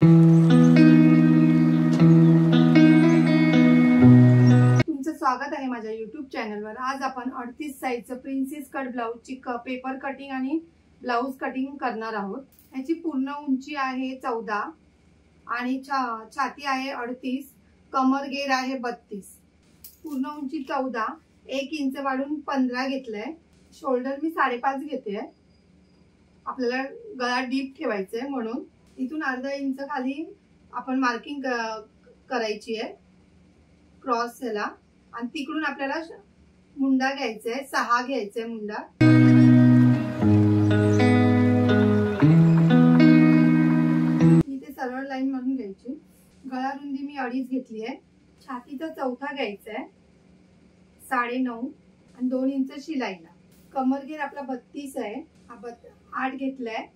तुमचं स्वागत आहे माझ्या YouTube चॅनलवर। आज आपण 38 साइजचं प्रिन्सेस कट ब्लाउजची पेपर कटिंग आणि ब्लाउज कटिंग करणार आहोत। याची पूर्ण उंची आहे 14 आणि छाती आहे 38, कमर घेर आहे 32। पूर्ण उंची 14, 1 इंच वाढून 15 घेतलंय। शोल्डर मी 5.5 घेते। आपल्याला गळा डीप ठेवायचा आहे म्हणून इथून अर्धा इंच खाली आपण मार्किंग करायची आहे क्रॉस ह्याला, आणि तिकडून आपल्याला मुंडा घ्यायचा आहे, 6 घ्यायचा आहे मुंडा। इथे सरळ लाईन मारून घ्यायची। गळा रुंदी मी 2.5 घेतली आहे। छातीचा चौथा घ्यायचा आहे 9.5 आणि 2 इंच शिलाईला। कमर घेर आपला 32 आहे, 8 घेतलाय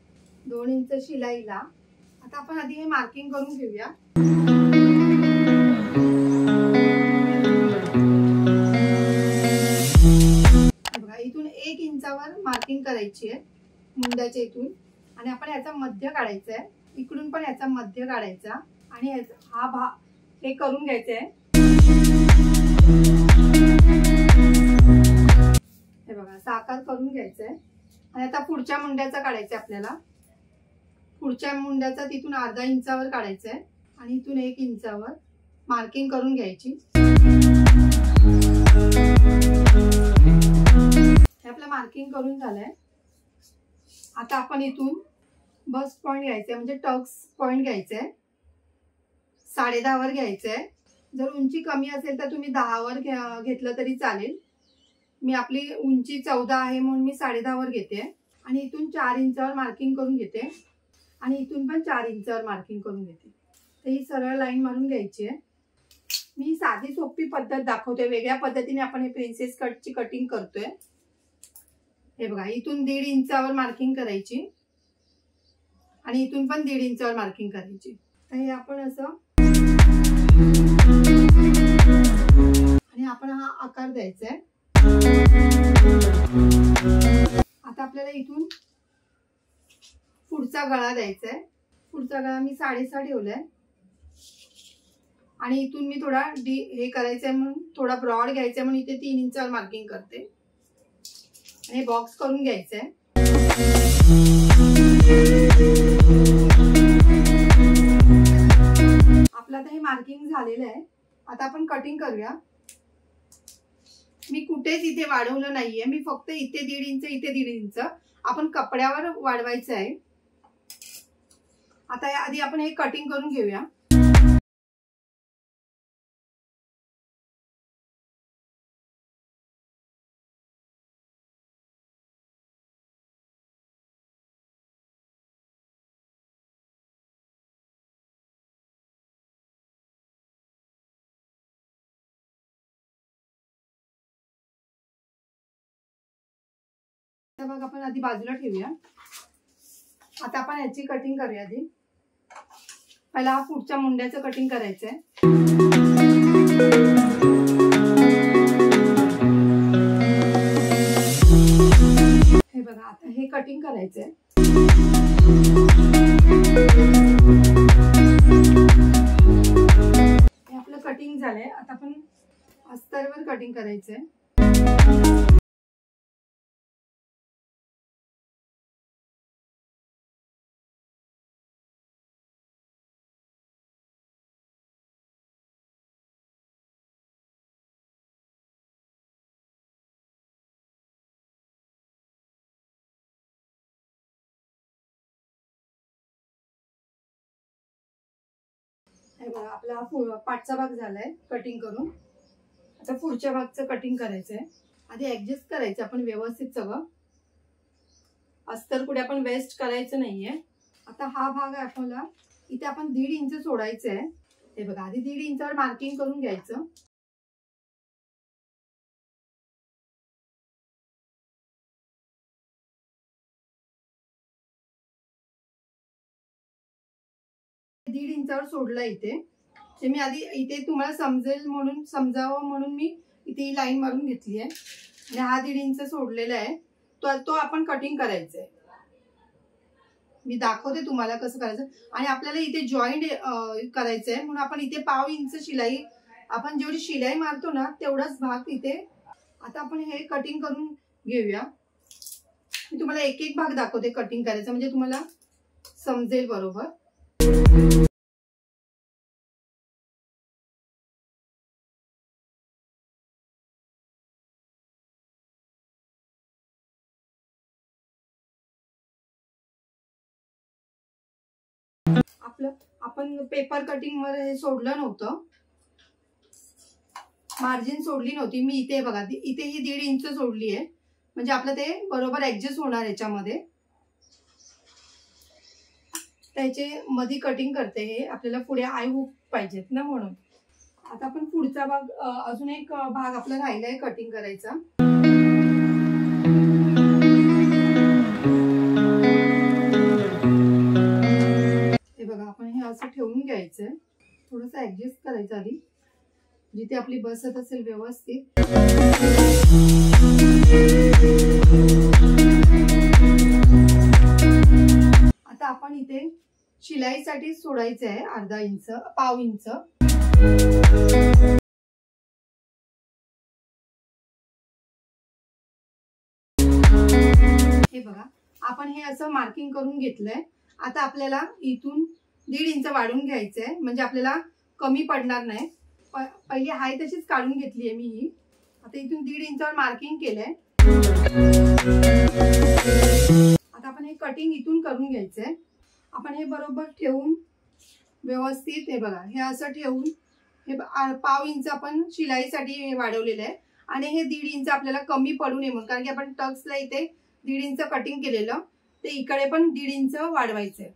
2 इंच शिलाईला। आता आपण आधी हे मार्किंग करून घेऊया। बघा इथून 1 इंचावर मार्किंग करायची आहे मुंड्याच्या इथून, आणि आपण याचा मध्य काढायचा आहे। इकडून पण याचा मध्य काढायचा आणि हा भाग हे करून घ्यायचा आहे। हे बघा साकार करून घ्यायचा आहे। आणि आता पुढच्या मुंड्याचा काढायचा आपल्याला। पुढच्या मुंड्याचा तिथून अर्धा इंचावर काढायचा आहे आणि इथून 1 इंचावर मार्किंग करून घ्यायची। हे आपलं मार्किंग करून झालंय। आता आपण इथून बस्ट पॉइंट घ्यायचा म्हणजे टक्स पॉइंट घ्यायचा आहे। 10.5 वर घ्यायचा आहे। जर उंची कमी असेल तर तुम्ही 10 वर घेतलं तरी चालेल। मी आपली उंची 14 आहे म्हणून मी 10.5 वर घेते आणि इथून 4 इंचावर मार्किंग करून घेते आणि इथून पण 4 इंचावर मार्किंग करून घेते। तर ही सरळ लाईन मारून घ्यायची आहे। मी साधी सोपी पद्धत दाखवते, वेगळ्या पद्धतीने आपण हे प्रिन्सेस कटची कटिंग करतोय। हे बघा इथून 1.5 इंचावर मार्किंग करायची आणि इथून पण 1.5 इंचावर मार्किंग करायची। तर हे आपण असं आणि आपण हा आकार द्यायचा आहे। आता आपल्याला इथून पुढचा गळा द्यायचा आहे। पुढचा गळा मी 6.5 ठेवलाय आणि इथून मी थोडा हे करायचंय म्हणून थोडा ब्रॉड घ्यायचा म्हणून इथे 3 इंचावर मार्किंग करते आणि बॉक्स करून घ्यायचंय। आपलं आता हे मार्किंग झालेलं आहे। आता आपण कटिंग करूया। मी कुठेच इथे वाढवलं नाहीये, मी फक्त इथे 1.5 इंच इथे 1.5 इंच आपण कपड्यावर वाढवायचं आहे। आता आधी आपण हे कटिंग करून घेऊया। बघ आपण आधी बाजूला ठेवूया। आता आपण याची कटिंग करूया। आधी पहिला हा पुढच्या मुंड्याचं कटिंग करायचंय। हे बघा आता हे कटिंग करायचंय। हे आपलं कटिंग झालंय। आता आपण अस्तरवर कटिंग करायचंय। हे बघा आपला पाठचा भाग झालाय कटिंग करून। आता पुढच्या भागचं कटिंग करायचंय। आधी ऍडजस्ट करायचं आपण व्यवस्थित सगळं। अस्तर कुठे आपण वेस्ट करायचं नाहीये। आता हा भाग आहे आपल्याला इथे आपण 1.5 इंच सोडायचं आहे। हे बघा आधी 1.5 इंचावर मार्किंग करून घ्यायचं। दीड इंचावर सोडलं इथे। ते मी आधी इथे तुम्हाला समजेल म्हणून समजावं म्हणून मी इथे ही लाईन मारून घेतली आहे आणि हा 1.5 इंच सोडलेला आहे तो आपण कटिंग करायचा आहे। मी दाखवते तुम्हाला कसं करायचं. आणि आपल्याला इथे जॉईंट करायचंय म्हणून आपण इथे 1/2 इंच शिलाई, आपण जेवढी शिलाई मारतो ना तेवढाच भाग इथे. आता आपण हे कटिंग करून घेऊया. मी तुम्हाला एक एक भाग दाखवते कटिंग करायचं म्हणजे तुम्हाला समजेल बरोबर. आपलं आपण पेपर कटिंग वर हे सोडलं नव्हतं, मार्जिन सोडली नव्हती मी. इथे बघा इथे ही 1.5 इंच सोडली आहे म्हणजे आपलं ते बरोबर ऍडजस्ट होणार याच्यामध्ये. त्याचे मध्ये कटिंग करते. हे आपल्याला पुढे आय हुक पाहिजेत ना म्हणून. आता आपण पुढचा भाग, अजून एक भाग आपला राहिलाय कटिंग करायचा. हे बघा आपण हे असं ठेवून घ्यायचंय, थोडंसं ऍडजस्ट करायचं आधी जिथे आपली बसत असेल व्यवस्थित. आता आपण इथे शिलाईसाठी सोडायचं आहे 1/2 इंच, 1/2 इंच. हे बघा आपण हे असं मार्किंग करून घेतलंय. आता आपल्याला इथून 1.5 इंच वाढवून घ्यायचंय म्हणजे आपल्याला कमी पडणार नाही. पहिली हाय तशीच काढून घेतली आहे मी ही. आता इथून 1.5 इंचावर मार्किंग केलंय. आता आपण हे कटिंग इथून करून घ्यायचंय. आपण हे बरोबर ठेवून व्यवस्थित, हे बघा हे असं ठेवून हे 1/2 इंच आपण शिलाईसाठी वाढवलेलं आहे आणि हे 1.5 इंच आपल्याला कमी पडू नये म्हणून, कारण की आपण टक्सला इथे 1.5 इंच कटिंग केलेलं, ते इकडे पण 1.5 इंच वाढवायचंय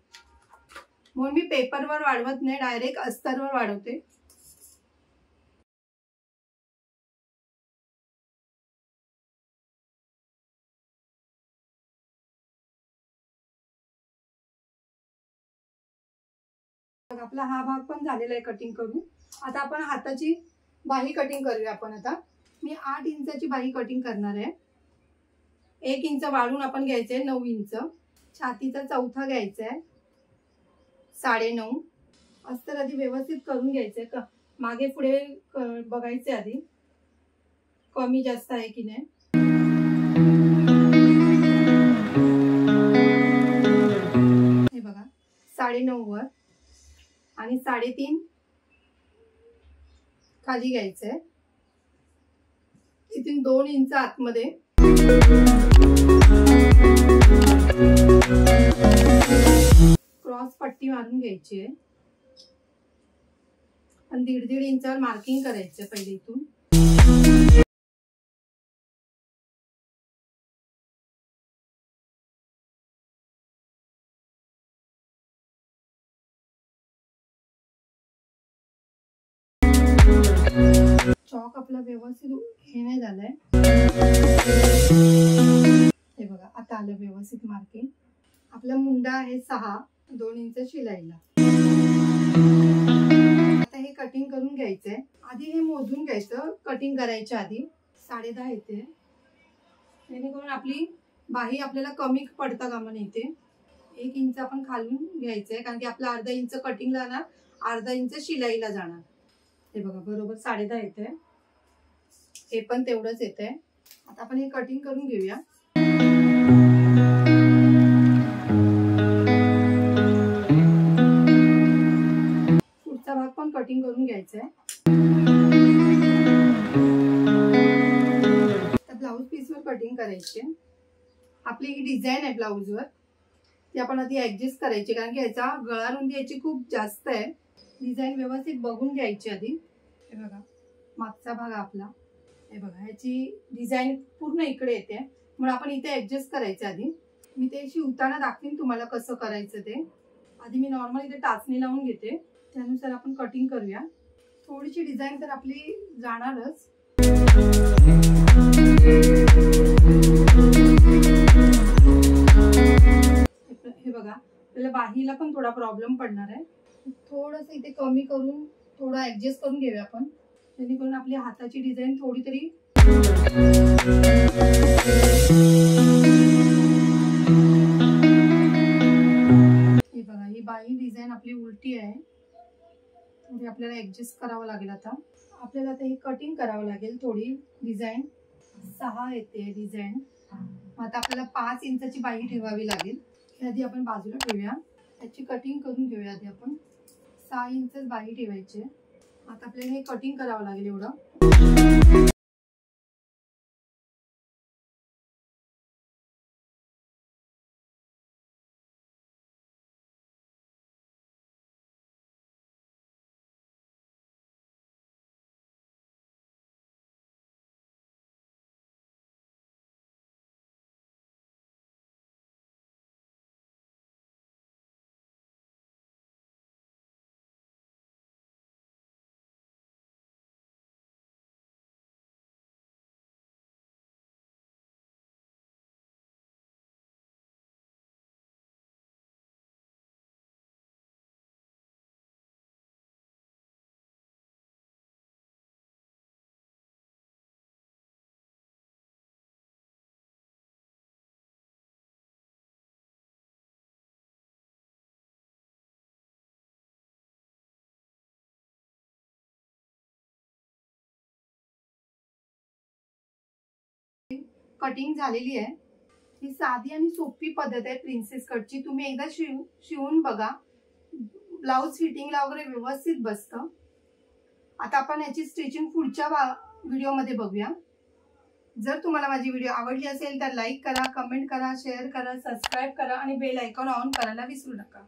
म्हणून मी पेपरवर वाढवत नाही, डायरेक्ट अस्तरवर वाढवते. आपला हा भाग पण झालेला आहे कटिंग करून. आता आपण हाताची बाही कटिंग करूया. आपण आता मी 8 इंचाची बाही कटिंग करणार आहे. 1 इंच वाढून आपण घ्यायचंय 9 इंच. छातीचा चौथा घ्यायचा आहे 9.5. अस्तर आधी व्यवस्थित करून घ्यायचंय, मागे पुढे बघायचे आधी कमी जास्त आहे की नाही. हे बघा 9.5 वर आणि 3.5 खाली घ्यायचंय. इथून 2 इंच आतमध्ये क्रॉस पट्टी मारून घ्यायची आहे आणि 1.5 इंचावर मार्किंग करायचं पहिले इथून. चॉक आपला व्यवस्थित हे नाही झालंय. हे बघा आता आलं व्यवस्थित मार्किंग. आपला मुंडा आहे 6, 2 इंच शिलाईला. आता हे कटिंग करून घ्यायचंय. आधी हे मोजून घ्यायचं कटिंग करायच्या आधी. 10.5 येते, जेणेकरून आपली बाही आपल्याला कमी पडता कामा नये. इथे 1 इंच आपण खालून घ्यायचंय कारण की आपला 1/2 इंच कटिंगला जाणार, 1/2 इंच शिलाईला जाणार. हे बघा बरोबर 10.5 येते. हे पण तेवढंच येते. आता आपण हे कटिंग करून घेऊया. पुढचा भाग पण कटिंग करून घ्यायचा आहे. ब्लाऊज पीसवर कटिंग करायची. आपली ही डिझाईन आहे ब्लाऊजवर, ती आपण आधी ऍडजस्ट करायची कारण की याचा गळा रुंदी याची खूप जास्त आहे. डिझाईन व्यवस्थित बघून घ्यायची आधी. हे बघा मागचा भाग आपला, हे बघा ह्याची डिझाईन पूर्ण इकडे येते म्हणून आपण इथे ऍडजस्ट करायचं आधी. मी ते शिवताना दाखवीन तुम्हाला कसं करायचं ते. आधी मी नॉर्मल इथे टाचणी लावून घेते, त्यानुसार आपण कटिंग करूया. थोडीशी डिझाईन तर आपली जाणारच. हे बघा आपल्याला बाहीला पण थोडा प्रॉब्लेम पडणार आहे. थोडंसं इथे कमी करून थोडं ऍडजस्ट करून घेऊया आपण, जेणेकरून आपली हाताची डिझाईन थोडी तरी बाही डिझाईन आपली उलटी आहे, थोडी आपल्याला ऍडजस्ट करावं लागेल. आता आपल्याला आता ही कटिंग करावं लागेल. थोडी डिझाईन 6 येते डिझाईन. आता आपल्याला 5 इंचाची बाही ठेवावी लागेल. आधी आपण बाजूला ठेवूया, त्याची कटिंग करून घेऊया. आधी आपण 6 इंच बाही ठेवायची. आता आपल्याला हे कटिंग करावं लागेल एवढं. कटिंग झालेली आहे. ही साधी आणि सोपी पद्धत आहे प्रिन्सेस कटची. तुम्ही एकदा शिवून बघा, ब्लाउज फिटिंगला वगैरे व्यवस्थित बसतं. आता आपण याची स्टिचिंग पुढच्या व्हिडिओमध्ये बघूया. जर तुम्हाला माझी व्हिडिओ आवडली असेल तर लाईक करा, कमेंट करा, शेअर करा, सबस्क्राईब करा आणि बेल आयकॉन ऑन करायला विसरू नका.